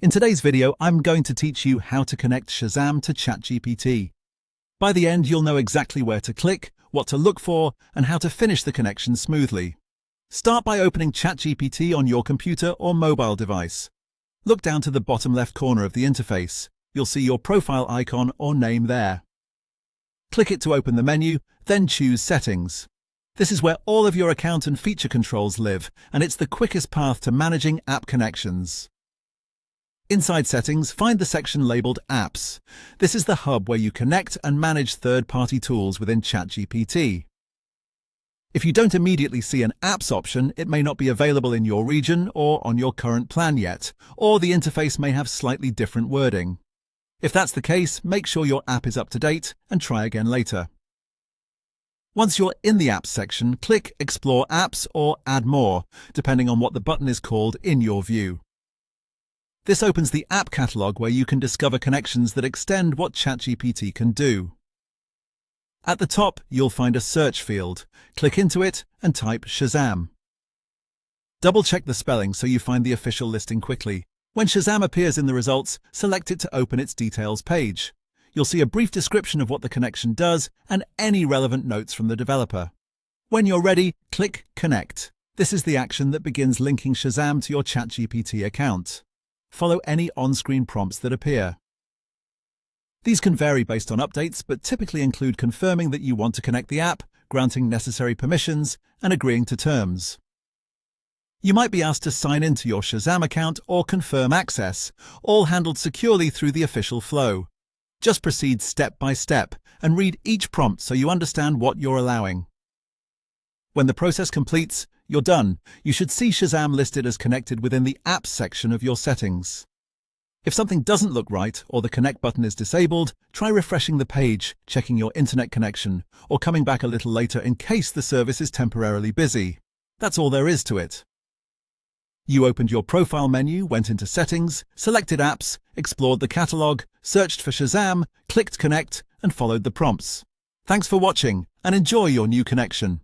In today's video, I'm going to teach you how to connect Shazam to ChatGPT. By the end, you'll know exactly where to click, what to look for, and how to finish the connection smoothly. Start by opening ChatGPT on your computer or mobile device. Look down to the bottom left corner of the interface. You'll see your profile icon or name there. Click it to open the menu, then choose Settings. This is where all of your account and feature controls live, and it's the quickest path to managing app connections. Inside Settings, find the section labeled Apps. This is the hub where you connect and manage third-party tools within ChatGPT. If you don't immediately see an Apps option, it may not be available in your region or on your current plan yet, or the interface may have slightly different wording. If that's the case, make sure your app is up to date and try again later. Once you're in the Apps section, click Explore Apps or Add More, depending on what the button is called in your view. This opens the app catalog where you can discover connections that extend what ChatGPT can do. At the top, you'll find a search field. Click into it and type Shazam. Double-check the spelling so you find the official listing quickly. When Shazam appears in the results, select it to open its details page. You'll see a brief description of what the connection does and any relevant notes from the developer. When you're ready, click Connect. This is the action that begins linking Shazam to your ChatGPT account. Follow any on-screen prompts that appear. These can vary based on updates, but typically include confirming that you want to connect the app, granting necessary permissions, and agreeing to terms. You might be asked to sign into your Shazam account or confirm access, all handled securely through the official flow. Just proceed step by step and read each prompt so you understand what you're allowing. When the process completes, you're done. You should see Shazam listed as connected within the Apps section of your settings. If something doesn't look right or the Connect button is disabled, try refreshing the page, checking your internet connection, or coming back a little later in case the service is temporarily busy. That's all there is to it. You opened your profile menu, went into Settings, selected Apps, explored the catalog, searched for Shazam, clicked Connect, and followed the prompts. Thanks for watching, and enjoy your new connection.